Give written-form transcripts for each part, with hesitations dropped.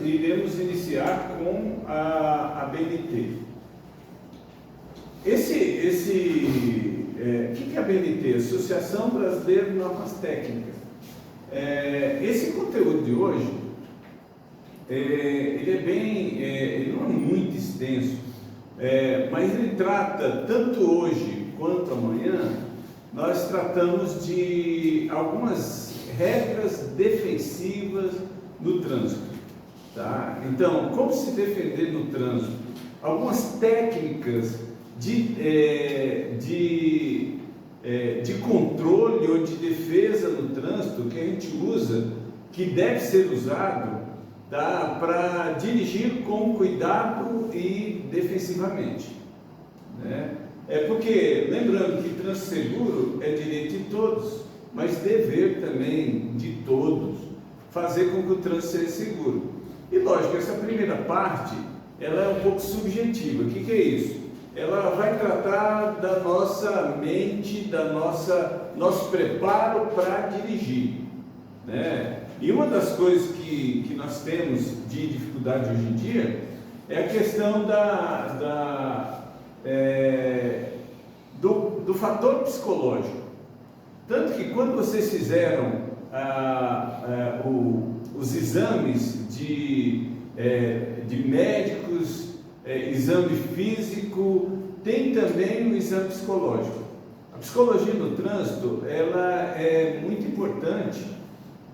iremos iniciar com a BNT. O que é a BNT? Associação Brasileira de Normas Técnicas. Esse conteúdo de hoje, ele não é muito extenso, mas ele trata, tanto hoje quanto amanhã, nós tratamos de algumas regras defensivas no trânsito. Tá? Então, como se defender no trânsito? Algumas técnicas de controle ou de defesa no trânsito que a gente usa, que deve ser usado, tá, para dirigir com cuidado e defensivamente, né? Porque, lembrando que trânsito seguro é direito de todos, mas dever também de todos fazer com que o trânsito seja seguro. E lógico, essa primeira parte, ela é um pouco subjetiva. O que é isso? Ela vai tratar da nossa mente, nosso preparo para dirigir, né? E uma das coisas que nós temos de dificuldade hoje em dia é a questão do fator psicológico. Tanto que quando vocês fizeram os exames de médicos, exame físico, tem também o exame psicológico. A psicologia no trânsito, ela é muito importante,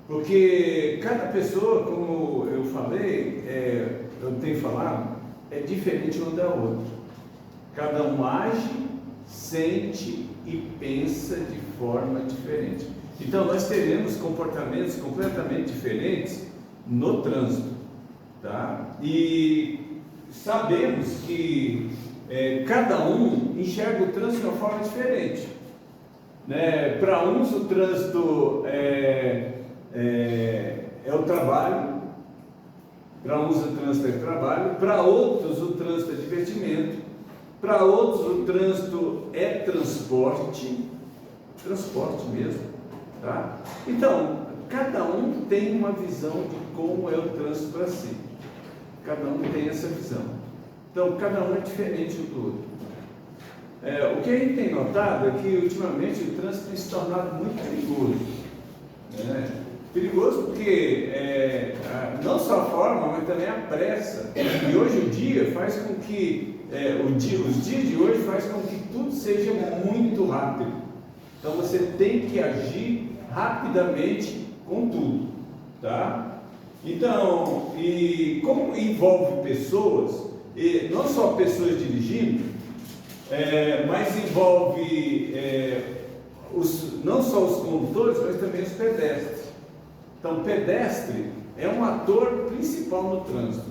porque cada pessoa, como eu falei, eu tenho falado, é diferente uma da outra. Cada um age, sente e pensa de forma diferente. Então nós teremos comportamentos completamente diferentes no trânsito, tá? E sabemos que cada um enxerga o trânsito de uma forma diferente, né? Para uns o trânsito é o trabalho, para uns o trânsito é trabalho, para outros o trânsito é divertimento, para outros o trânsito é transporte mesmo, tá? Então, cada um tem uma visão de como é o trânsito para si, cada um tem essa visão, então cada um é diferente um do outro. O que a gente tem notado é que ultimamente o trânsito tem se tornado muito perigoso, né? Perigoso porque não só a forma, mas também a pressa, e hoje o dia faz com que os dias de hoje faz com que tudo seja muito rápido. Então você tem que agir rapidamente com tudo, tá? Então, e como envolve pessoas, não só pessoas dirigindo, mas envolve não só os condutores, mas também os pedestres. Então, pedestre é um ator principal no trânsito,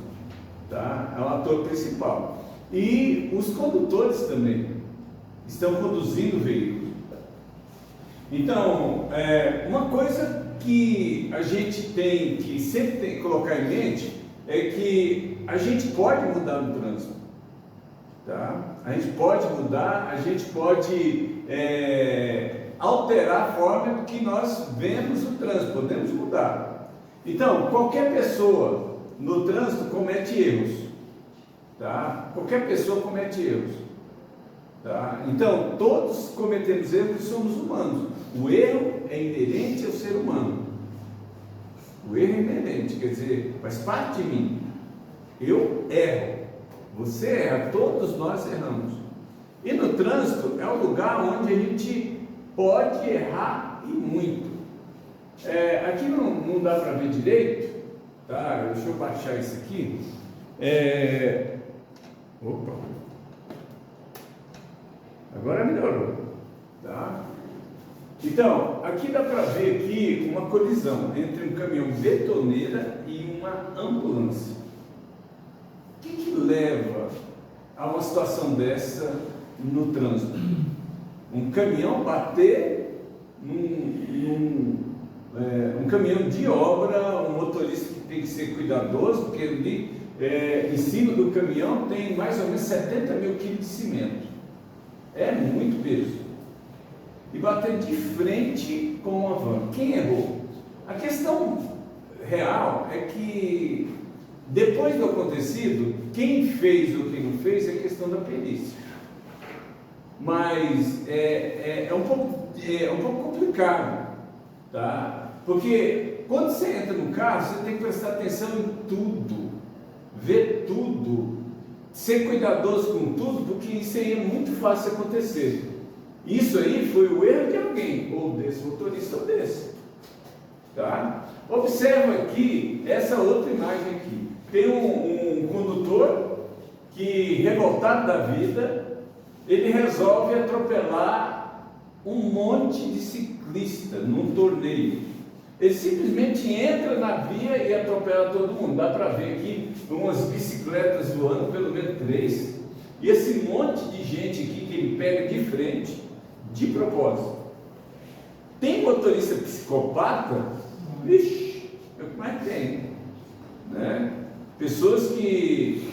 tá? É um ator principal. E os condutores também estão conduzindo o veículo. Então, uma coisa que a gente tem que sempre colocar em mente é que a gente pode mudar no trânsito, tá? A gente pode mudar, a gente pode alterar a forma que nós vemos o trânsito, podemos mudar. Então, qualquer pessoa no trânsito comete erros, tá? Qualquer pessoa comete erros, tá? Então, todos cometemos erros e somos humanos. O erro é inerente ao ser humano. O erro é inerente, quer dizer, faz parte de mim. Eu erro, você erra, todos nós erramos. E no trânsito é um lugar onde a gente pode errar e muito. Aqui não dá para ver direito, tá? Deixa eu baixar isso aqui. Opa! Agora melhorou, tá? Então, aqui dá para ver aqui uma colisão entre um caminhão betoneira e uma ambulância. O que leva a uma situação dessa no trânsito? Um caminhão bater um caminhão de obra, um motorista que tem que ser cuidadoso, porque ali em cima do caminhão tem mais ou menos 70 mil quilos de cimento. É muito peso. E bater de frente com uma van. Quem errou? A questão real é que Depois do acontecido, quem fez ou quem não fez é questão da perícia. Mas é um pouco complicado, tá? Porque quando você entra no carro, você tem que prestar atenção em tudo, ver tudo, ser cuidadoso com tudo, porque isso aí é muito fácil acontecer. Isso aí foi o erro de alguém, ou desse motorista ou desse, tá? Observa aqui essa outra imagem aqui. Tem um condutor que, revoltado da vida, ele resolve atropelar um monte de ciclista num torneio. Ele simplesmente entra na via e atropela todo mundo. Dá para ver aqui umas bicicletas voando, pelo menos 3. E esse monte de gente aqui que ele pega de frente, de propósito. Tem motorista psicopata? Vixe, mas tem, né? Pessoas que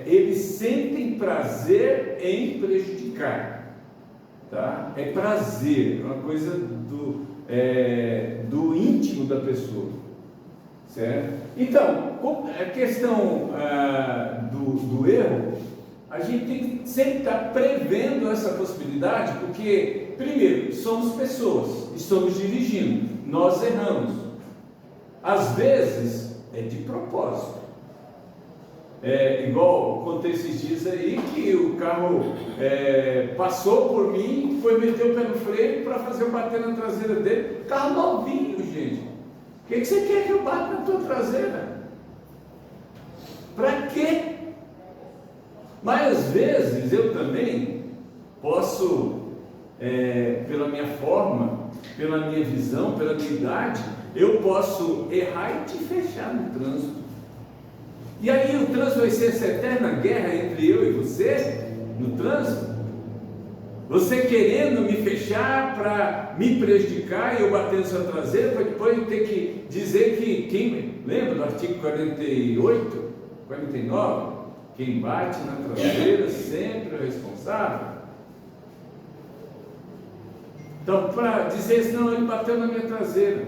eles sentem prazer em prejudicar, tá? É prazer, é uma coisa do íntimo da pessoa, certo? Então, a questão do erro, a gente tem que sempre estar prevendo essa possibilidade, porque, primeiro, somos pessoas, estamos dirigindo, nós erramos. Às vezes é de propósito. Igual contei esses dias aí que o carro passou por mim, foi meter o pé no freio para fazer eu bater na traseira dele. Carro novinho, gente. O que você quer que eu bata na tua traseira? Para quê? Mas às vezes eu também posso, pela minha forma, pela minha visão, pela minha idade, eu posso errar e te fechar no trânsito. E aí o trânsito vai ser essa eterna guerra entre eu e você, no trânsito? Você querendo me fechar para me prejudicar e eu bater na sua traseira, para depois ter que dizer que lembra do artigo 48, 49? Quem bate na traseira sempre é responsável. Então, para dizer assim, não, ele bateu na minha traseira,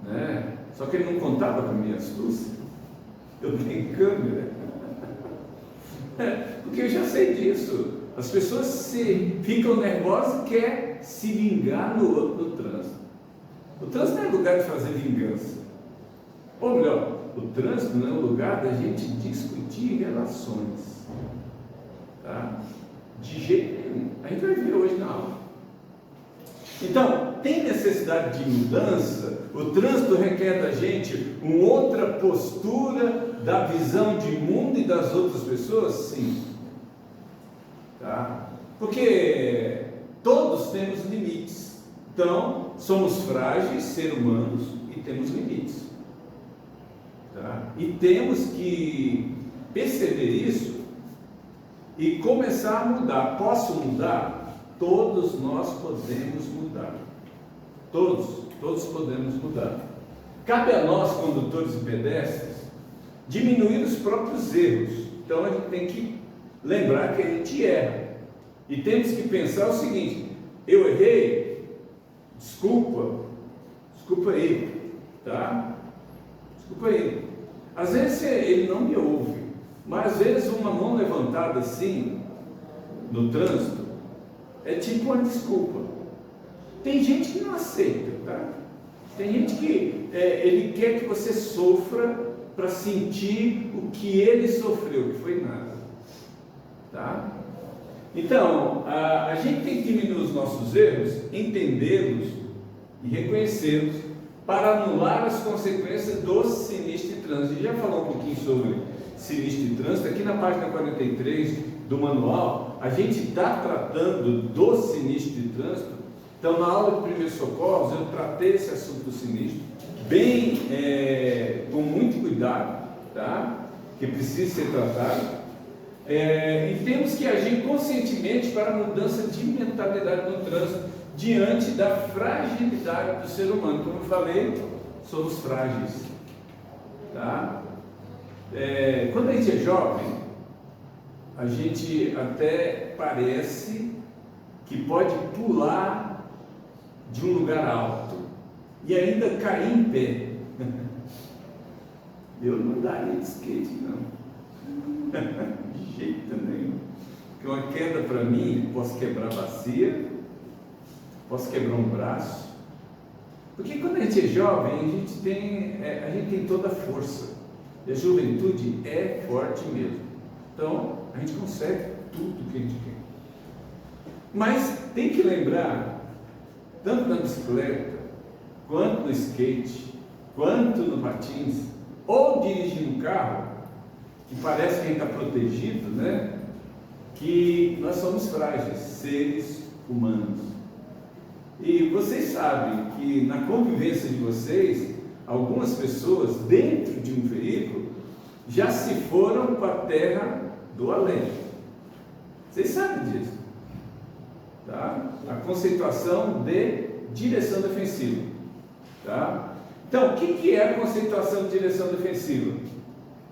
né? Só que ele não contava com a minha astúcia. Eu tenho câmera, porque eu já sei disso. As pessoas ficam nervosas e querem se vingar no outro no trânsito. O trânsito não é lugar de fazer vingança. Ou melhor, o trânsito não é um lugar da gente discutir relações, tá? De jeito nenhum. A gente vai ver hoje na aula. Então, tem necessidade de mudança? O trânsito requer da gente uma outra postura da visão de mundo e das outras pessoas? Sim. Tá? Porque todos temos limites. Então, somos frágeis, seres humanos, e temos limites. Tá? E temos que perceber isso e começar a mudar. Posso mudar? Todos nós podemos mudar. Todos podemos mudar. Cabe a nós, condutores e pedestres, diminuir os próprios erros. Então a gente tem que lembrar que a gente erra. E temos que pensar o seguinte: eu errei, desculpa ele, tá? Desculpa ele. Às vezes ele não me ouve, mas às vezes uma mão levantada assim, no trânsito, é tipo uma desculpa. Tem gente que não aceita, tá? Tem gente que ele quer que você sofra para sentir o que ele sofreu, que foi nada, tá? Então, a gente tem que diminuir os nossos erros, entendê-los e reconhecê-los para anular as consequências do sinistro de trânsito. A gente já falou um pouquinho sobre sinistro de trânsito. Aqui na página 43 do manual, a gente está tratando do sinistro de trânsito. Então, na aula de primeiros socorros, eu tratei esse assunto do sinistro, com muito cuidado, tá? Que precisa ser tratado. E temos que agir conscientemente para a mudança de mentalidade no trânsito, diante da fragilidade do ser humano. Como eu falei, somos frágeis, tá? Quando a gente é jovem, a gente até parece que pode pular de um lugar alto e ainda cair em pé. Eu não andaria de skate, não. De jeito nenhum. Porque uma queda para mim, posso quebrar a bacia, posso quebrar um braço. Porque quando a gente é jovem, a gente tem toda a força. E a juventude é forte mesmo. Então, a gente consegue tudo que a gente quer. Mas tem que lembrar, tanto na bicicleta, quanto no skate, quanto no patins, ou dirigindo um carro, que parece que a gente está protegido, né? Que nós somos frágeis, seres humanos. E vocês sabem que na convivência de vocês, algumas pessoas dentro de um veículo já se foram para a terra do além. Vocês sabem disso, tá? A conceituação de direção defensiva, tá? Então, o que é a conceituação de direção defensiva?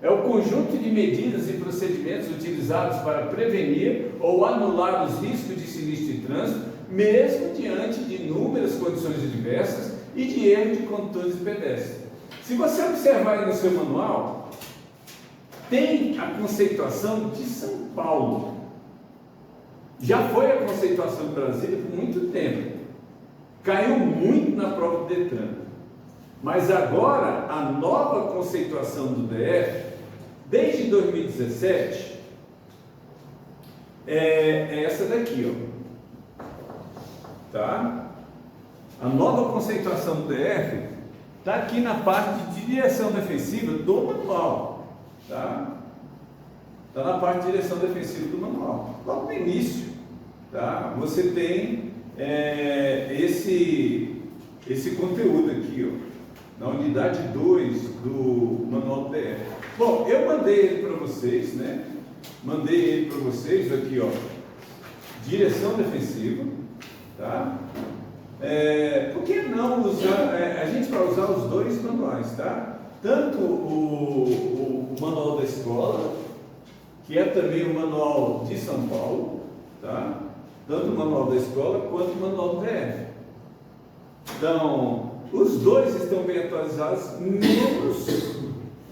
É o conjunto de medidas e procedimentos utilizados para prevenir ou anular os riscos de sinistro de trânsito, mesmo diante de inúmeras condições adversas e de erro de condutores e pedestres. Se você observar aí no seu manual, tem a conceituação de São Paulo. Já foi a conceituação de Brasília por muito tempo. Caiu muito na prova do Detran. Mas agora, a nova conceituação do DF, desde 2017, é essa daqui, ó. Tá? A nova conceituação do DF está aqui na parte de direção defensiva do manual. Tá? Está na parte de direção defensiva do manual. Logo no início, tá? Você tem esse conteúdo aqui, ó, na unidade 2 do manual do DF. Bom, eu mandei ele para vocês, né? Mandei ele para vocês aqui, ó, direção defensiva, tá? Por que não usar, a gente vai usar os dois manuais, tá? Tanto o manual da escola, que é também o manual de São Paulo, tá? Tanto o manual da escola quanto o manual do DF. Então, os dois estão bem atualizados, menos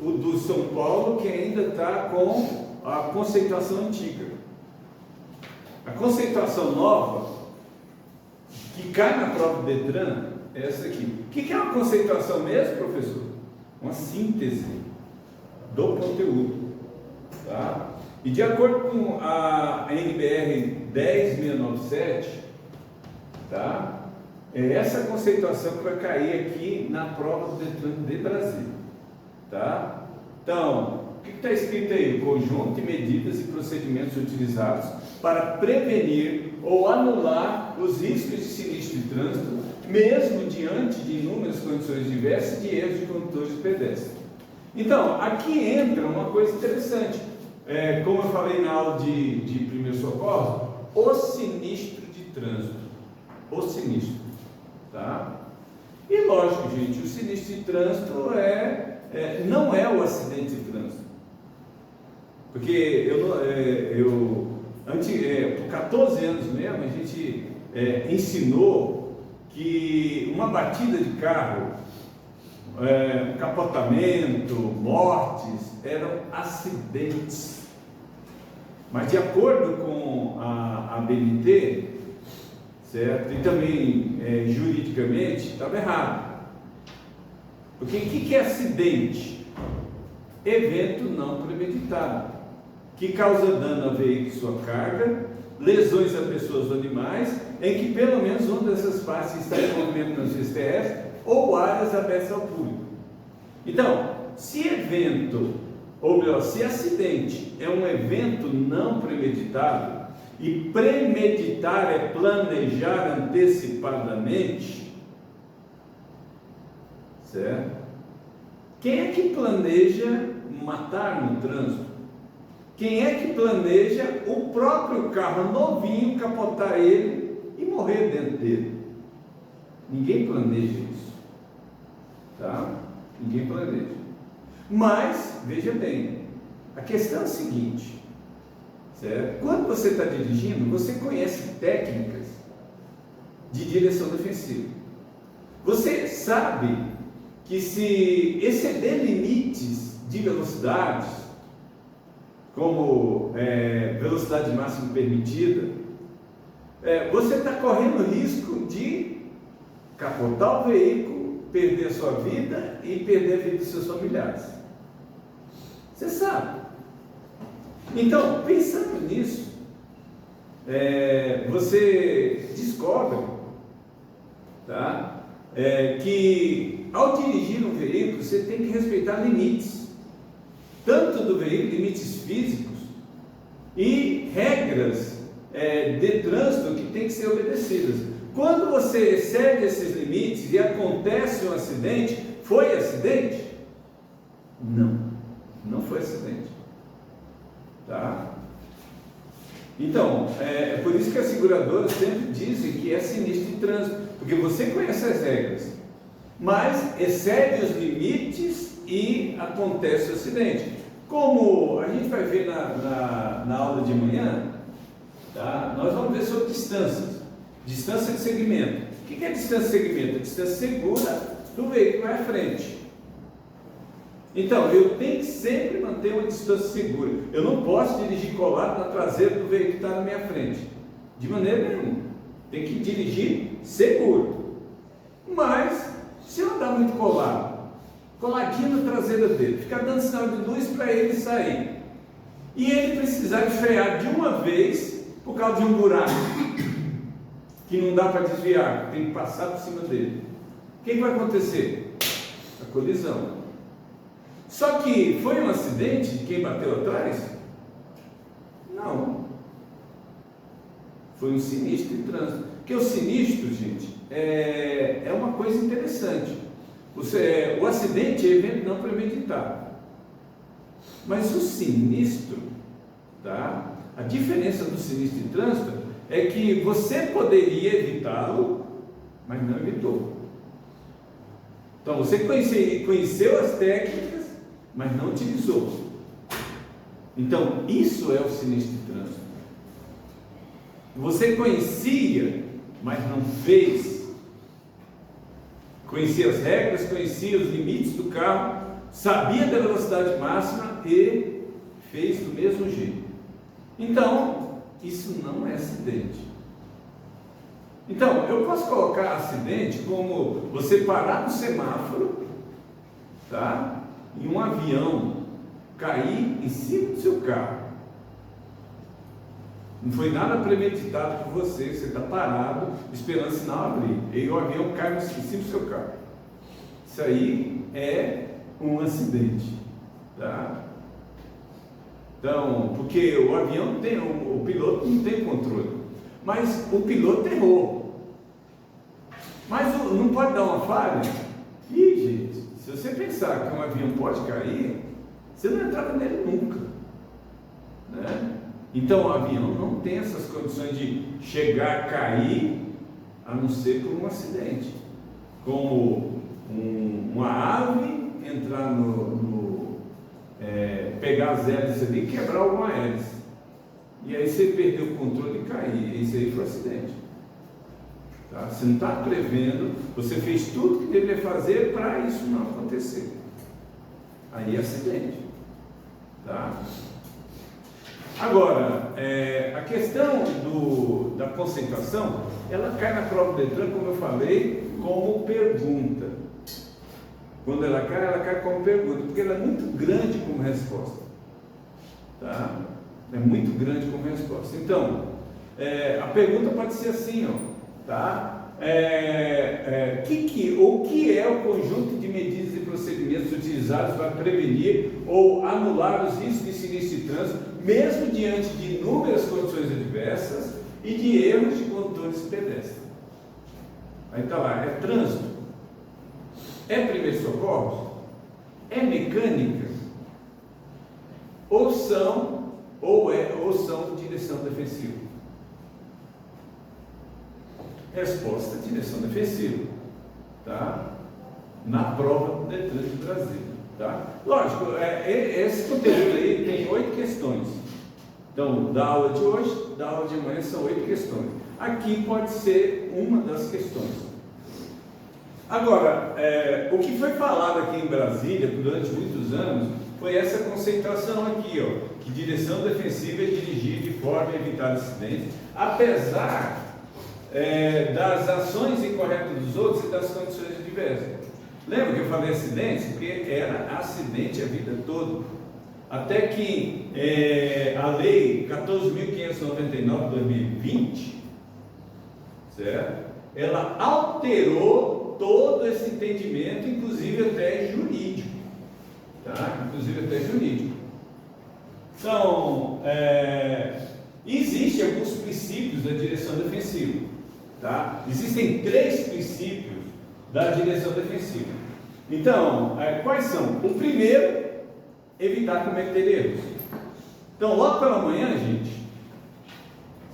o do São Paulo, que ainda está com a conceituação antiga. A conceituação nova, que cai na prova do Detran, é essa aqui. O que é uma conceituação mesmo, professor? Uma síntese do conteúdo. Tá? E de acordo com a NBR 10697, tá? É essa conceituação que vai cair aqui na prova do Detran de Brasília, tá? Então, o que está escrito aí? Conjunto de medidas e procedimentos utilizados para prevenir ou anular os riscos de sinistro de trânsito, mesmo diante de inúmeras condições diversas de erros de condutores e pedestres. Então, aqui entra uma coisa interessante, como eu falei na aula de primeiro socorro, o sinistro de trânsito, o sinistro. Tá? E lógico, gente, o sinistro de trânsito não é o acidente de trânsito, porque por 14 anos mesmo a gente ensinou que uma batida de carro, capotamento, mortes eram acidentes, mas de acordo com a BNT, certo? E também juridicamente estava errado. Porque o que é acidente? Evento não premeditado, que causa dano a veículo e sua carga, lesões a pessoas ou animais, em que pelo menos uma dessas partes está em movimento nas STS ou áreas abertas ao público. Então, se acidente é um evento não premeditado, e premeditar é planejar antecipadamente, certo? Quem é que planeja matar no trânsito? Quem é que planeja o próprio carro novinho capotar ele e morrer dentro dele? Ninguém planeja isso, tá? Ninguém planeja. Mas, veja bem, a questão é a seguinte, certo? Quando você está dirigindo, você conhece técnicas de direção defensiva. Você sabe que se exceder limites de velocidades, como velocidade máxima permitida, você está correndo o risco de capotar o veículo, perder a sua vida e perder a vida dos seus familiares. Você sabe. Então, pensando nisso, você descobre, tá? Que ao dirigir um veículo você tem que respeitar limites, tanto do veículo, limites físicos e regras de trânsito que tem que ser obedecidas. Quando você excede esses limites e acontece um acidente, foi acidente? Não foi acidente, tá? Então, é por isso que as seguradoras sempre dizem que é sinistro de trânsito, porque você conhece as regras, mas excede os limites e acontece o acidente. Como a gente vai ver na aula de amanhã, tá? Nós vamos ver sobre distâncias, distância de segmento. O que é distância de segmento? A distância segura do veículo que vai à frente. Então, eu tenho que sempre manter uma distância segura. Eu não posso dirigir colado na traseira do veículo que está na minha frente, de maneira nenhuma. Tem que dirigir seguro. Mas, se eu andar muito coladinho na traseira dele, ficar dando sinal de luz para ele sair, e ele precisar de frear de uma vez por causa de um buraco que não dá para desviar, tem que passar por cima dele, o que vai acontecer? A colisão. Só que foi um acidente de quem bateu atrás? Não. Foi um sinistro de trânsito. Porque o sinistro, gente, é uma coisa interessante. O acidente é evento não premeditado. Mas o sinistro, tá? A diferença do sinistro de trânsito é que você poderia evitá-lo, mas não evitou. Então você conheceu as técnicas, mas não utilizou. Então, isso é o sinistro de trânsito. Você conhecia, mas não fez. Conhecia as regras, conhecia os limites do carro, sabia da velocidade máxima e fez do mesmo jeito. Então, isso não é acidente. Então, eu posso colocar acidente como você parar no semáforo, tá? E um avião cair em cima do seu carro. Não foi nada premeditado por você está parado esperando o sinal abrir, e o avião cai em cima do seu carro. Isso aí é um acidente, tá? Então, porque o avião não tem, o piloto não tem controle, mas o piloto errou. Mas não pode dar uma falha? Ih, gente, se você pensar que um avião pode cair, você não entrava nele nunca, né? Então o avião não tem essas condições de chegar a cair, a não ser por um acidente, como uma ave entrar pegar as hélices ali e quebrar alguma hélice, e aí você perdeu o controle e cair. Isso aí foi um acidente, tá? Você não está prevendo, você fez tudo que deveria fazer para isso não acontecer, aí é acidente, tá? Agora, a questão da concentração, ela cai na prova do Detran, como eu falei, como pergunta. Quando ela cai como pergunta, porque ela é muito grande como resposta, tá? É muito grande como resposta. Então, a pergunta pode ser assim, ó, tá? O que é o conjunto de medidas e procedimentos utilizados para prevenir ou anular os riscos de sinistro de trânsito, mesmo diante de inúmeras condições adversas e de erros de condutores pedestres? Aí está lá, é trânsito, é primeiros socorros, é mecânica, ou são direção defensiva? Resposta: direção defensiva, tá? Na prova do Detran de Brasília, tá? Lógico, esse conteúdo aí tem 8 questões. Então, da aula de hoje, da aula de amanhã são 8 questões. Aqui pode ser uma das questões. Agora, o que foi falado aqui em Brasília durante muitos anos foi essa conceituação aqui, ó, que direção defensiva é dirigir de forma a evitar acidentes, apesar das ações incorretas dos outros e das condições adversas. Lembra que eu falei acidentes? Porque era acidente a vida toda. Até que a lei 14.599/2020, certo? Ela alterou todo esse entendimento, inclusive até jurídico. Tá? Inclusive até jurídico. Então, existem alguns princípios da direção defensiva. Tá? Existem 3 princípios da direção defensiva. Então, quais são? O primeiro, evitar cometer erros. Então, logo pela manhã, gente,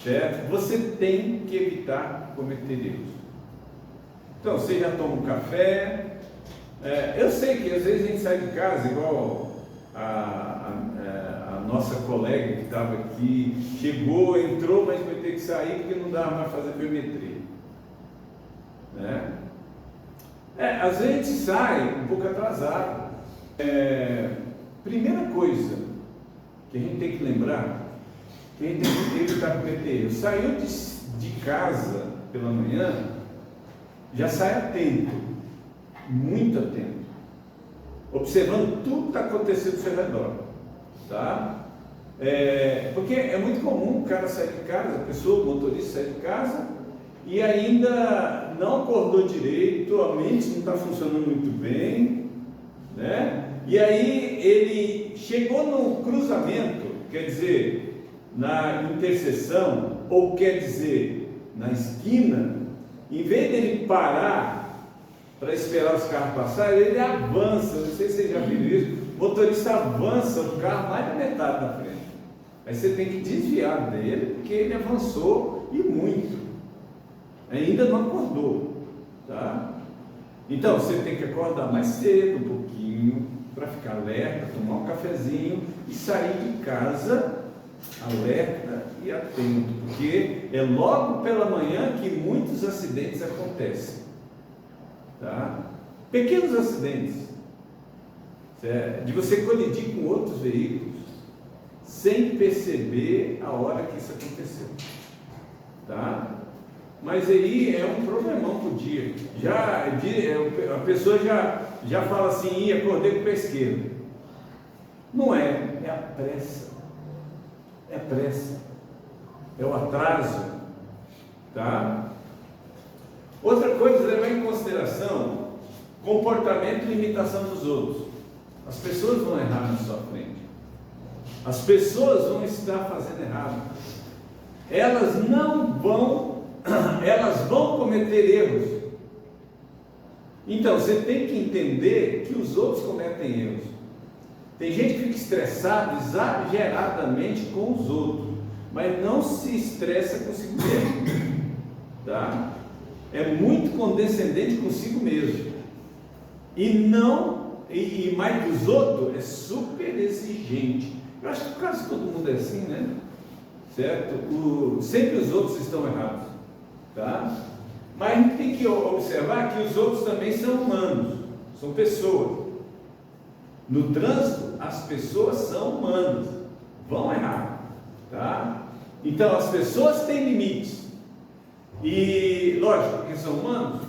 certo? Você tem que evitar cometer erros. Então, você já toma um café. Eu sei que às vezes a gente sai de casa, igual a nossa colega que estava aqui, chegou, entrou, mas vai ter que sair porque não dava mais fazer biometria. Né? Às vezes a gente sai um pouco atrasado. Primeira coisa que a gente tem que lembrar, que a gente tem que evitar cometer erros. Saiu de casa pela manhã, já sai atento, muito atento, observando tudo que está acontecendo ao seu redor, tá? Porque é muito comum o cara sair de casa, a pessoa, o motorista sair de casa e ainda não acordou direito, a mente não está funcionando muito bem, né? E aí ele chegou no cruzamento, quer dizer, na interseção, ou quer dizer, na esquina, em vez dele parar para esperar os carros passarem, ele avança. Não sei se vocês já viram isso. O motorista avança o carro mais da metade da frente. Aí você tem que desviar dele, porque ele avançou e muito. Ainda não acordou. Tá? Então você tem que acordar mais cedo, um pouquinho, para ficar alerta, tomar um cafezinho e sair de casa alerta e atento, porque é logo pela manhã que muitos acidentes acontecem. Tá? Pequenos acidentes, certo? De você colidir com outros veículos sem perceber a hora que isso aconteceu, tá? Mas aí é um problemão por dia. A pessoa já fala assim, acordei com o pé esquerdo. Não é a pressa. É a pressa. É o atraso, tá? Outra coisa, levar em consideração comportamento e imitação dos outros. As pessoas vão errar na sua frente. As pessoas vão estar fazendo errado. Elas vão cometer erros. Então, você tem que entender que os outros cometem erros. Tem gente que fica estressado exageradamente com os outros, mas não se estressa consigo mesmo. Tá? É muito condescendente consigo mesmo. E mais dos outros, é super exigente. Eu acho que quase todo mundo é assim, né? Certo? Sempre os outros estão errados. Tá? Mas a gente tem que observar que os outros também são humanos, são pessoas. No trânsito, as pessoas são humanas, vão errar. Tá? Então, as pessoas têm limites. E, lógico, porque são humanos.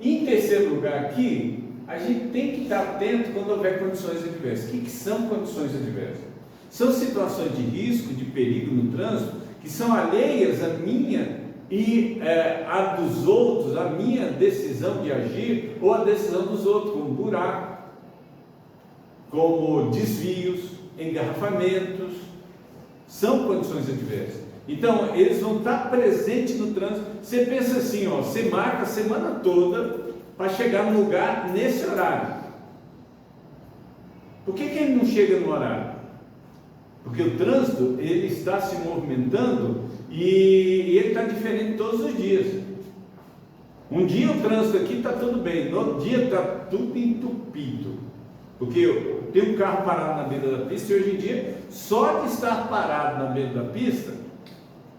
Em terceiro lugar aqui, a gente tem que estar atento quando houver condições adversas. O que são condições adversas? São situações de risco, de perigo no trânsito, que são alheias à minha e a dos outros, a minha decisão de agir ou a decisão dos outros, como buraco, como desvios, engarrafamentos, são condições adversas. Então, eles vão estar presentes no trânsito. Você pensa assim, você marca a semana toda para chegar no lugar nesse horário. Por que ele não chega no horário? Porque o trânsito, ele está se movimentando e ele está diferente todos os dias. Um dia o trânsito aqui está tudo bem, no outro dia está tudo entupido. Porque tem um carro parado na beira da pista e hoje em dia, só de estar parado na beira da pista,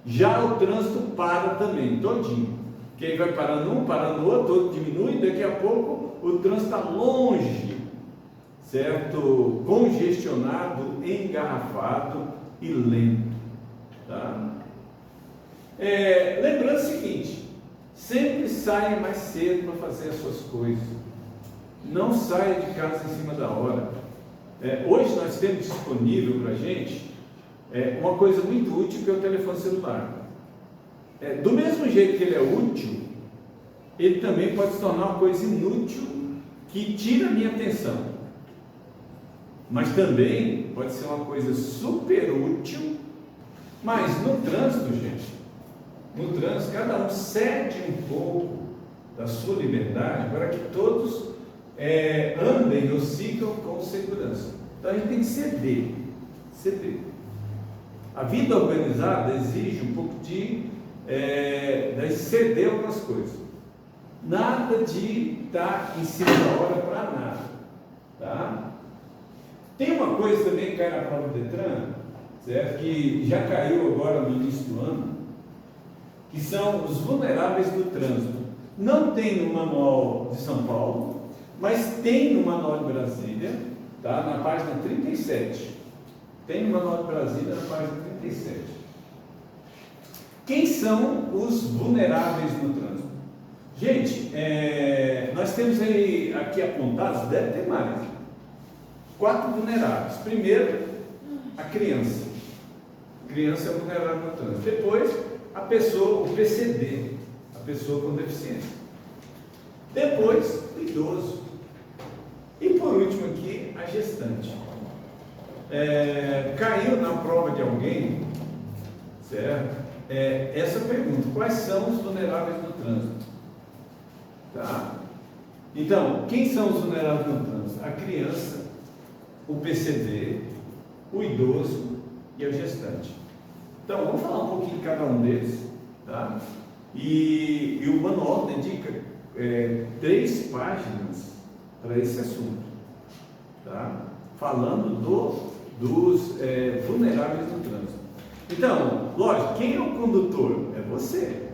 já o trânsito para também, todinho. Que aí vai parando um, parando o outro diminui, daqui a pouco o trânsito está longe, certo? Congestionado, engarrafado e lento, tá? Lembrando o seguinte, sempre saia mais cedo para fazer as suas coisas, não saia de casa em cima da hora. Hoje nós temos disponível para a gente uma coisa muito útil, que é o telefone celular. Do mesmo jeito que ele é útil, ele também pode se tornar uma coisa inútil, que tira a minha atenção. Mas também pode ser uma coisa super útil. Mas no trânsito, gente, no trânsito, cada um cede um pouco da sua liberdade para que todos andem ou sigam com segurança. Então a gente tem que ceder. A vida organizada exige um pouco de ceder algumas coisas. Nada de estar em cima da hora para nada, tá? Tem uma coisa também que cai na prova do Detran, certo? Que já caiu agora no início do ano, que são os vulneráveis do trânsito. Não tem no manual de São Paulo, mas tem no manual de Brasília, tá? Na página 37. Tem no manual de Brasília na página 37. Quem são os vulneráveis no trânsito? Gente, nós temos aí aqui apontados, deve ter mais, 4 vulneráveis. Primeiro, a criança. A criança é vulnerável no trânsito. Depois, a pessoa, o PCD, a pessoa com deficiência. Depois, o idoso. E por último aqui, a gestante. Caiu na prova de alguém, certo? Essa pergunta: quais são os vulneráveis no trânsito? Tá? Então, quem são os vulneráveis no trânsito? A criança, o PCD, o idoso e a gestante. Então, vamos falar um pouquinho de cada um deles, tá? E o manual dedica 3 páginas para esse assunto, tá? Falando dos vulneráveis no trânsito. Então, lógico, quem é o condutor? É você.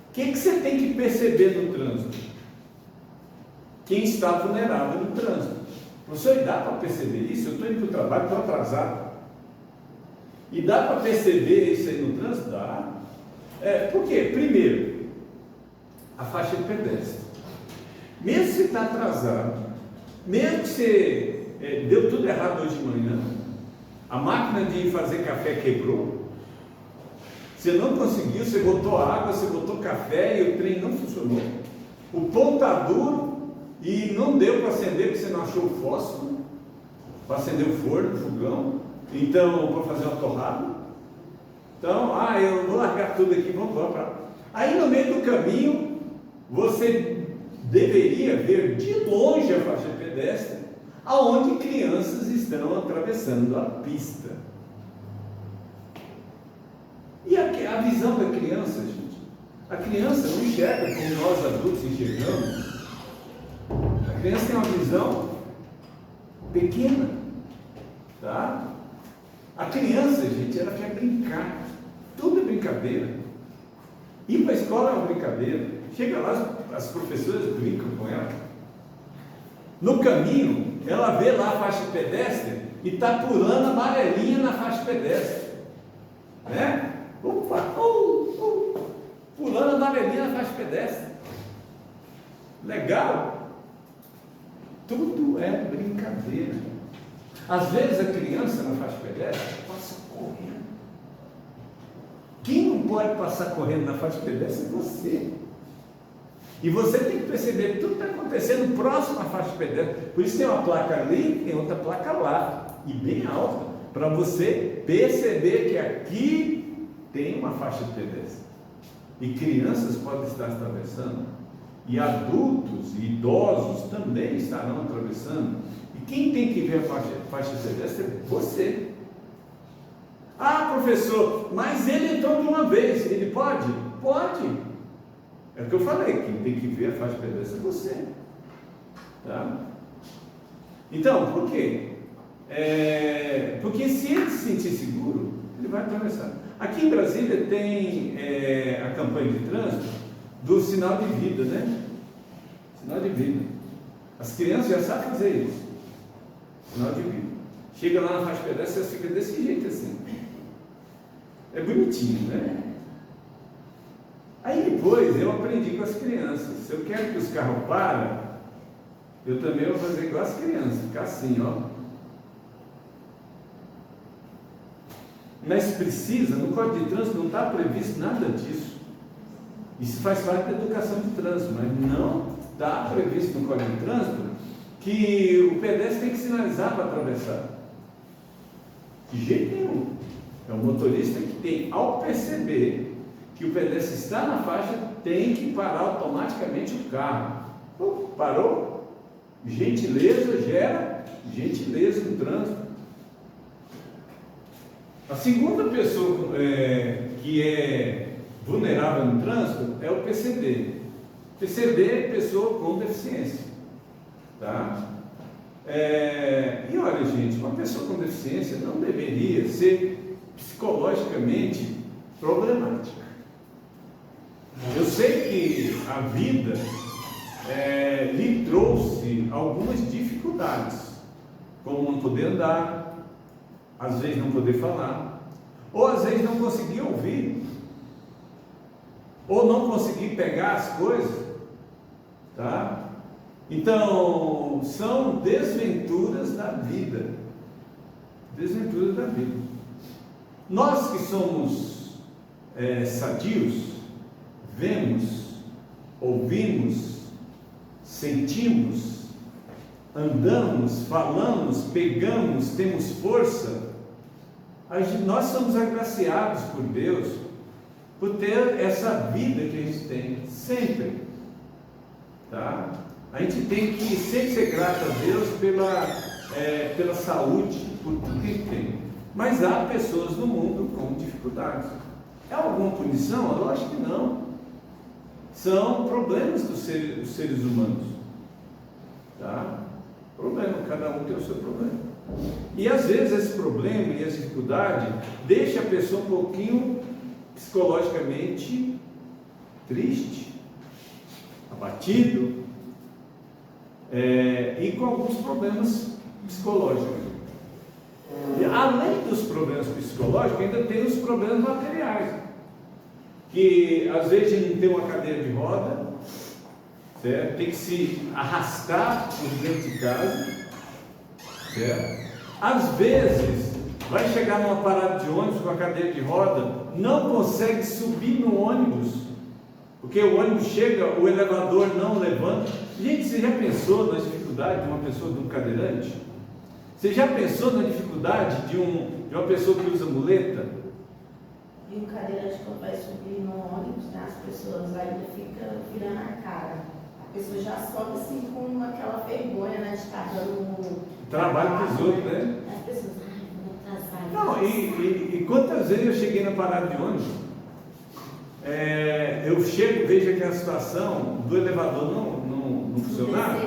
O que você tem que perceber no trânsito? Quem está vulnerável no trânsito. Professor, dá para perceber isso? Eu estou indo para o trabalho, estou atrasado. E dá para perceber isso aí no trânsito? Dá. Por quê? Primeiro, a faixa de pedestre. Mesmo se você está atrasado, mesmo que você deu tudo errado hoje de manhã, a máquina de fazer café quebrou, você não conseguiu, você botou água, você botou café e o trem não funcionou, o pão está duro e não deu para acender porque você não achou o fósforo para acender o forno, o fogão, então, para fazer uma torrada. Então, eu vou largar tudo aqui, vamos embora. Aí no meio do caminho, você deveria ver de longe a faixa pedestre, aonde crianças estão atravessando a pista. E a visão da criança, gente, a criança não enxerga como nós adultos enxergamos. A criança tem uma visão pequena, tá? A criança, gente, ela quer brincar, tudo é brincadeira. Ir para a escola é uma brincadeira. Chega lá, as professoras brincam com ela. No caminho, ela vê lá a faixa pedestre e está pulando a amarelinha na faixa pedestre, né? Opa, pulando a amarelinha na faixa pedestre. Legal? Tudo é brincadeira. Às vezes a criança na faixa pedestre passa correndo. Quem não pode passar correndo na faixa pedestre é você. E você tem que perceber que tudo está acontecendo próximo à faixa pedestre. Por isso tem uma placa ali, tem outra placa lá, e bem alta, para você perceber que aqui tem uma faixa de pedestre. E crianças podem estar atravessando, e adultos e idosos também estarão atravessando. E quem tem que ver a faixa de pedestre é você. Professor, mas ele entrou de uma vez, ele pode? Pode. É o que eu falei, quem tem que ver a faixa de pedestre é você. Tá? Então, por quê? Porque se ele se sentir seguro, ele vai atravessar. Aqui em Brasília tem a campanha de trânsito do sinal de vida, né? Sinal de vida. As crianças já sabem fazer isso. Sinal de vida. Chega lá na faixa de pedestre, você fica desse jeito assim. É bonitinho, né? Aí depois eu aprendi com as crianças. Se eu quero que os carros parem, eu também vou fazer igual as crianças, ficar assim, ó. Mas precisa, no Código de Trânsito não está previsto nada disso. Isso faz parte da educação de trânsito, mas não está previsto no Código de Trânsito que o pedestre tem que sinalizar para atravessar. De jeito nenhum. É o motorista que tem, ao perceber que o pedestre está na faixa, tem que parar automaticamente o carro. Parou? Gentileza gera gentileza no trânsito. A segunda pessoa que é vulnerável no trânsito é o PCD. PCD é pessoa com deficiência. Tá? E olha, gente, uma pessoa com deficiência não deveria ser psicologicamente problemática. Eu sei que a vida lhe trouxe algumas dificuldades, como não poder andar, às vezes não poder falar, ou às vezes não conseguir ouvir, ou não conseguir pegar as coisas, tá? Então, são desventuras da vida. Desventuras da vida. Nós que somos sadios, vemos, ouvimos, sentimos, andamos, falamos, pegamos, temos força, nós somos agraciados por Deus por ter essa vida que a gente tem, sempre. Tá? A gente tem que sempre ser grato a Deus pela saúde, por tudo que a gente tem. Mas há pessoas no mundo com dificuldades. É alguma punição? Eu acho que não. São problemas dos seres humanos. Tá? Problema, cada um tem o seu problema. E às vezes esse problema e essa dificuldade deixa a pessoa um pouquinho psicologicamente triste, abatido, e com alguns problemas psicológicos. E além dos problemas psicológicos, ainda tem os problemas materiais, que às vezes a gente não tem uma cadeira de roda, certo? Tem que se arrastar por dentro de casa, certo? Às vezes vai chegar numa parada de ônibus com a cadeira de roda, não consegue subir no ônibus, porque o ônibus chega, o elevador não levanta. Gente, você já pensou na dificuldade de uma pessoa de um cadeirante? Você já pensou na dificuldade de uma pessoa que usa muleta? E o cadeirante, quando vai subir no ônibus, né, as pessoas ainda ficam virando a cara. A pessoa já sobe assim com aquela vergonha, né, de estar dando trabalho para os outros, né? As pessoas, vão atrasar. Não, e quantas vezes eu cheguei na parada de ônibus, eu chego e vejo aquela situação do elevador não funcionar,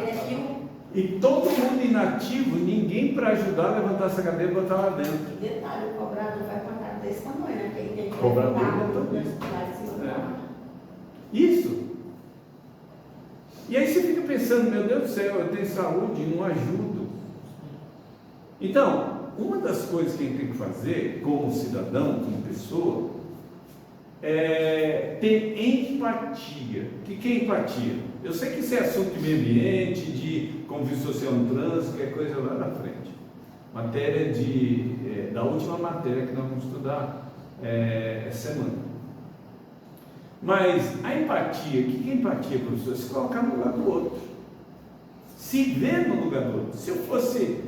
e todo mundo inativo, ninguém para ajudar a levantar essa cadeira e botar lá dentro. E detalhe, o cobrador vai contar desse tamanho, né? Porque ele tem que cobrador isso. E aí você fica pensando, meu Deus do céu, eu tenho saúde e não ajudo. Então, uma das coisas que a gente tem que fazer como cidadão, como pessoa, é ter empatia. O que é empatia? Eu sei que isso é assunto de meio ambiente, de convívio social no trânsito, que é coisa lá na frente. Matéria da última matéria que nós vamos estudar essa semana. Mas a empatia, o que é empatia, professor? Se colocar no lugar do outro. Se ver no lugar do outro. Se eu fosse...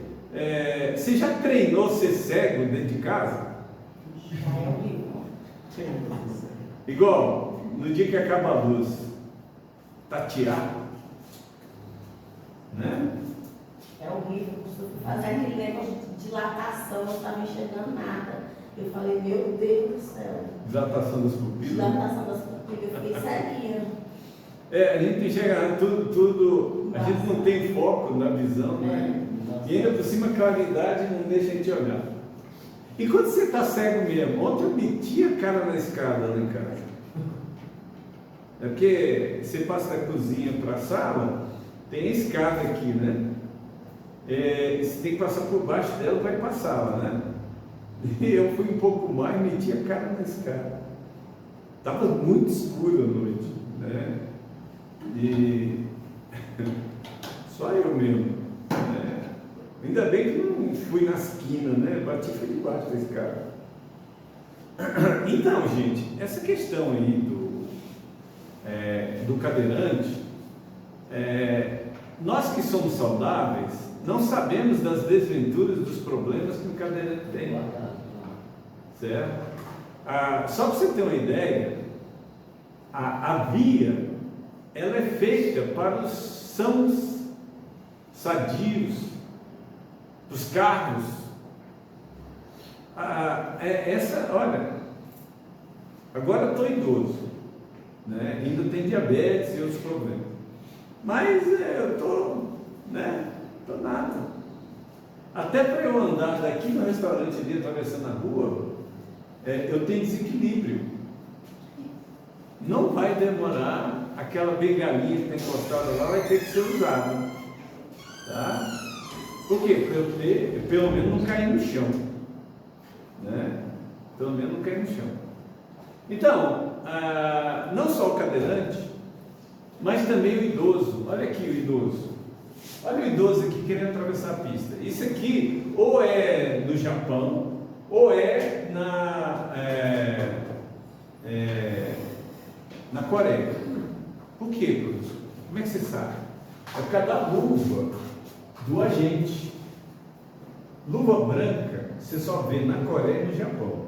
você já treinou ser cego dentro de casa? Igual, no dia que acaba a luz, tatear, né? É horrível, fazer aquele negócio de dilatação, eu não estava enxergando nada. Eu falei, meu Deus do céu. Dilatação das pupilas. Dilatação das pupilas, eu fiquei ceguinha. A gente enxerga tudo, a gente não tem foco na visão, né? E ainda por cima a claridade não deixa a gente olhar. E quando você está cego mesmo, ontem eu meti a cara na escada lá em casa. É porque você passa da cozinha para a sala, tem a escada aqui, né? você tem que passar por baixo dela para passá-la, né? E eu fui um pouco mais, meti a cara na escada. Estava muito escuro à noite, né? E só eu mesmo, né? Ainda bem que não fui na esquina, né? Bati foi debaixo da escada. Então, gente, essa questão aí do cadeirante, nós que somos saudáveis, não sabemos das desventuras, dos problemas que o cadeirante tem. Certo? Só para você ter uma ideia, a via, ela é feita para os sãos, sadios, dos carros. Olha, agora estou idoso, né? Ainda tem diabetes e outros problemas, mas eu estou, né? Estou nada. Até para eu andar daqui no restaurante ali, atravessando a rua, eu tenho desequilíbrio. Não vai demorar, aquela bengalinha que está encostada lá vai ter que ser usada, tá? Por quê? Para eu ter, pelo menos não cair no chão, né? Pelo menos não cair no chão. Então, não só o cadeirante, mas também o idoso. Olha aqui o idoso. Olha o idoso aqui querendo atravessar a pista. Isso aqui ou é no Japão, ou é na Coreia. Por quê, professor? Como é que você sabe? É por causa da luva do agente. Luva branca você só vê na Coreia e no Japão,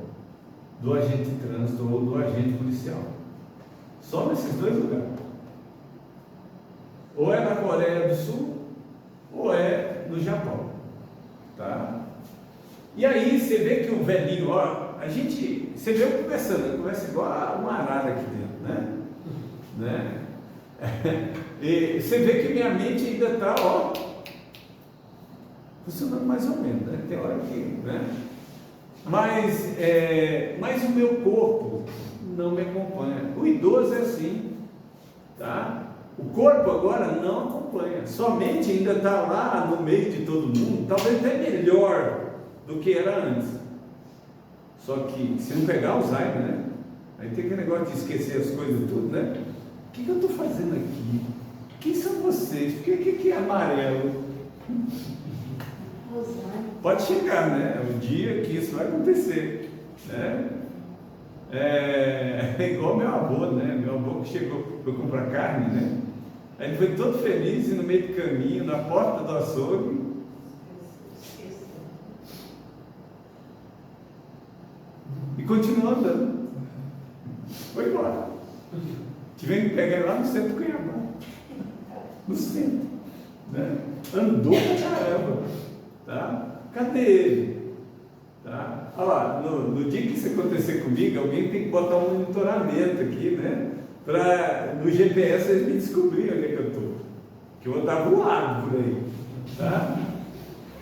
do agente de trânsito ou do agente policial. Só nesses dois lugares. Ou é na Coreia do Sul, ou é no Japão, tá? E aí você vê que o velhinho, você vê eu conversando, conversa igual uma arara aqui dentro, né? E você vê que minha mente ainda está, funcionando mais ou menos, né? Tem hora que, né? Mas o meu corpo não me acompanha. O idoso é assim, tá? O corpo agora não acompanha, somente ainda está lá no meio de todo mundo, talvez até melhor do que era antes. Só que se não pegar Alzheimer, né? Aí tem aquele negócio de esquecer as coisas tudo, né? O que eu estou fazendo aqui? Quem são vocês? O que é amarelo? Pode chegar, né? O dia que isso vai acontecer, né? É igual meu avô, né? Meu avô que chegou para comprar carne, né? Aí ele foi todo feliz e no meio do caminho, na porta do açougue, e continuou andando. Foi embora. Tivemos que pegar ele lá no centro do Cuiabá. No centro, né? Andou pra caramba, tá? Cadê ele? Tá? Olha lá, no dia que isso acontecer comigo, alguém tem que botar um monitoramento aqui, né? No GPS eles me descobrirem onde é que eu estou. Que eu vou estar voado por aí, tá?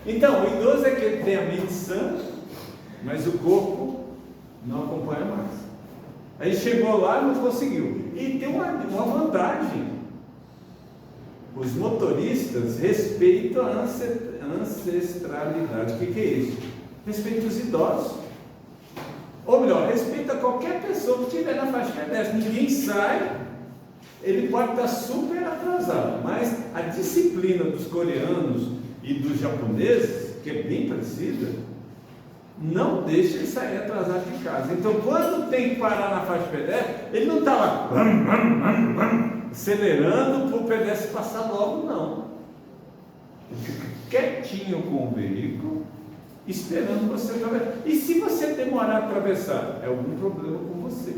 Então, o idoso é que ele tem a mente sã, mas o corpo não acompanha mais. Aí chegou lá e não conseguiu. E tem uma vantagem. Os motoristas respeitam a ancestralidade. O que é isso? Respeita os idosos. Ou melhor, respeita qualquer pessoa que estiver na faixa pedestre. Ninguém sai, ele pode estar super atrasado, mas a disciplina dos coreanos e dos japoneses, que é bem parecida, não deixa ele sair atrasado de casa. Então, quando tem que parar na faixa pedestre, ele não está lá acelerando para o pedestre passar logo, não. Ele fica quietinho com o veículo, esperando você atravessar. E se você demorar a atravessar, é algum problema com você.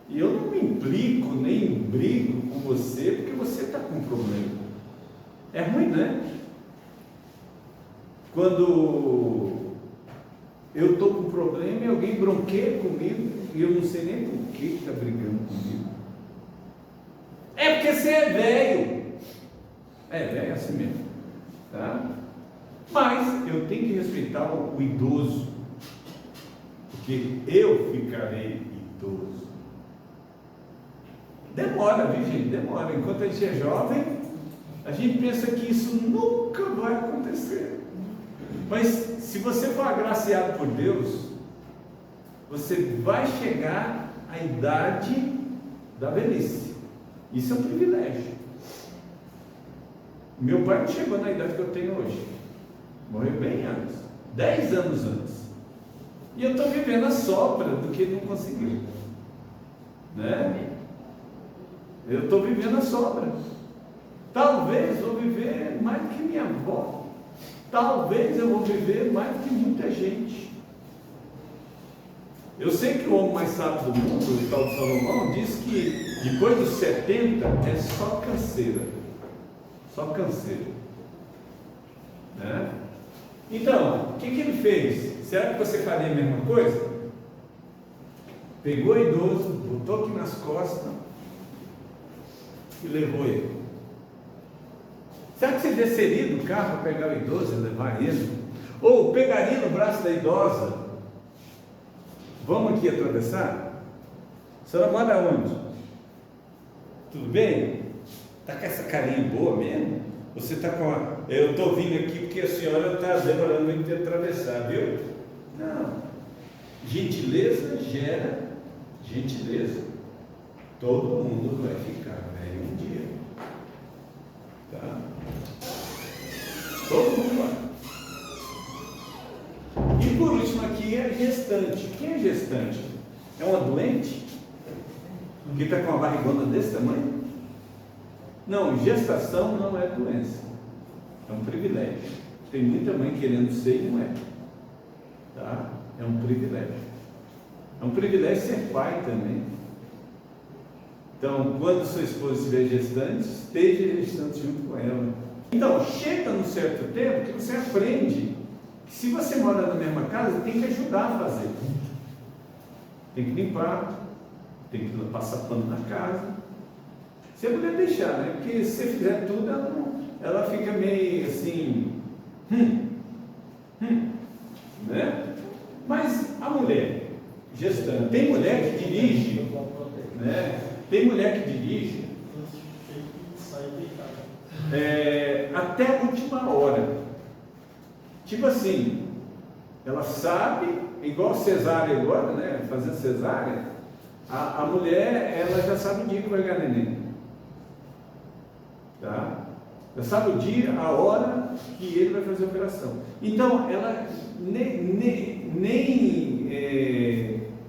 E eu não me implico, nem brigo com você, porque você está com um problema. É ruim, né? Quando eu estou com um problema e alguém bronqueia comigo, e eu não sei nem por que está brigando comigo. É porque você é velho. É velho assim mesmo, tá? Mas eu tenho que respeitar o idoso, porque eu ficarei idoso. Demora, viu, gente? Demora. Enquanto a gente é jovem, a gente gente pensa que isso nunca vai acontecer. Mas se você for agraciado por Deus, você vai chegar à idade da velhice. Isso é um privilégio. Meu pai não chegou na idade que eu tenho hoje. Morreu bem antes, 10 anos antes. E eu estou vivendo a sobra do que ele não conseguiu, né? Eu estou vivendo a sobra. Talvez eu vou viver mais do que minha avó. Talvez eu vou viver mais do que muita gente. Eu sei que o homem mais sábio do mundo, o tal de Salomão, diz que depois dos 70 é só canseira. Só canseira, né? Então, o que ele fez? Será que você faria a mesma coisa? Pegou o idoso, botou aqui nas costas e levou ele. Será que você desceria do carro para pegar o idoso e levar ele? Ou pegaria no braço da idosa? Vamos aqui atravessar? A senhora mora onde? Tudo bem? Está com essa carinha boa mesmo? Você está com a... Eu estou vindo aqui porque a senhora está demorando muito de atravessar, viu? Não. Gentileza gera gentileza. Todo mundo vai ficar velho um dia. Tá? Todo mundo vai. E por último aqui é gestante. Quem é gestante? É uma doente? Que está com uma barrigona desse tamanho? Não, gestação não é doença. É um privilégio. Tem muita mãe querendo ser e não é. Tá? É um privilégio. É um privilégio ser pai também. Então, quando sua esposa estiver gestante, esteja gestante junto com ela. Então, chega num certo tempo que você aprende que se você mora na mesma casa, tem que ajudar a fazer. Tem que limpar, tem que passar pano na casa. Se a mulher deixar, né? Porque se você fizer tudo, ela fica meio assim, né? Mas a mulher gestante, tem mulher que dirige, né? Tem mulher que dirige até a última hora. Tipo assim, ela sabe, igual cesárea agora, né? Fazendo cesárea, a mulher, ela já sabe o dia que vai ganhar neném. Tá? Já sabe o dia, a hora que ele vai fazer a operação. Então, ela nem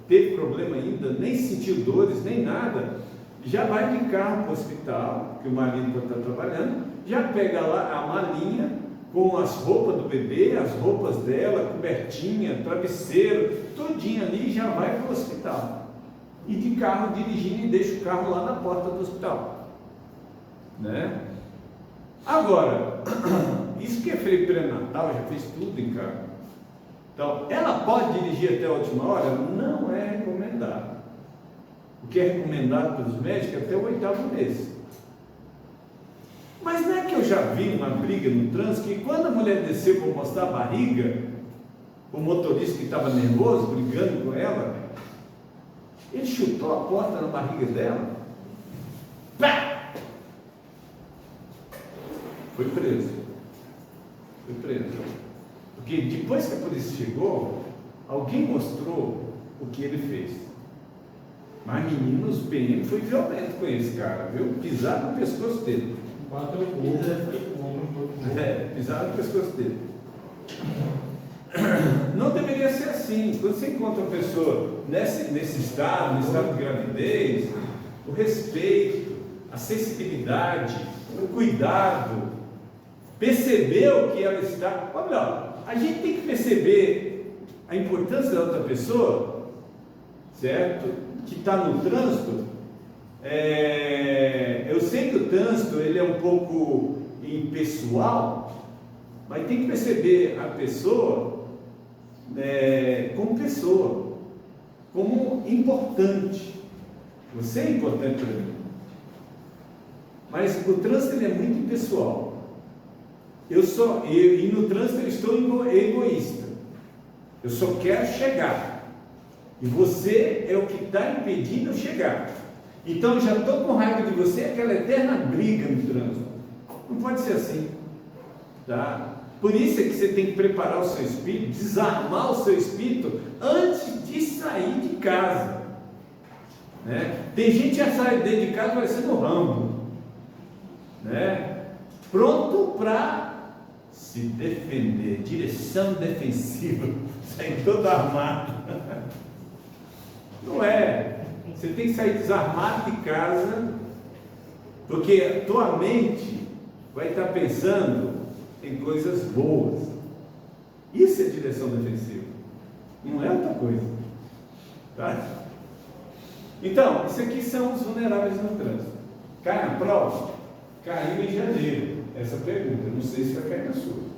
teve problema ainda, nem sentiu dores, nem nada. Já vai de carro para o hospital, que o marido está trabalhando, já pega lá a malinha com as roupas do bebê, as roupas dela, cobertinha, travesseiro, tudinho ali, já vai para o hospital. E de carro dirigindo e deixa o carro lá na porta do hospital. Né? Agora, isso que é freio pré-natal, já fez tudo em casa. Então, ela pode dirigir até a última hora? Não é recomendado. O que é recomendado pelos médicos é até o 8º mês. Mas não é que eu já vi uma briga no trânsito que quando a mulher desceu para mostrar a barriga, o motorista que estava nervoso, brigando com ela, ele chutou a porta na barriga dela. Pá! Foi preso. Foi preso. Porque depois que a polícia chegou, alguém mostrou o que ele fez. Mas menino, os PM foi violento com esse cara, viu? Pisaram no pescoço dele. Bateu o corpo. Pisaram no pescoço dele. Não deveria ser assim. Quando você encontra uma pessoa nesse estado, no estado de gravidez, o respeito, a sensibilidade, o cuidado, perceber o que ela está. Ou melhor, a gente tem que perceber a importância da outra pessoa, certo? Que está no trânsito. Eu sei que o trânsito ele é um pouco impessoal, mas tem que perceber a pessoa como pessoa, como importante. Você é importante para mim. Mas o trânsito ele é muito impessoal. E no trânsito eu estou egoísta. Eu só quero chegar. E você é o que está impedindo eu chegar. Então eu já estou com raiva de você, aquela eterna briga no trânsito. Não pode ser assim. Tá? Por isso é que você tem que preparar o seu espírito, desarmar o seu espírito antes de sair de casa. Né? Tem gente que já sai dentro de casa parecendo Rambo, né? Pronto para se defender, direção defensiva, sai todo armado. Não é. Você tem que sair desarmado de casa, porque tua mente vai estar pensando em coisas boas. Isso é direção defensiva, não é outra coisa. Tá? Então, isso aqui são os vulneráveis no trânsito. Cai na prova? Caiu em janeiro. Essa pergunta, não sei se vai cair na sua.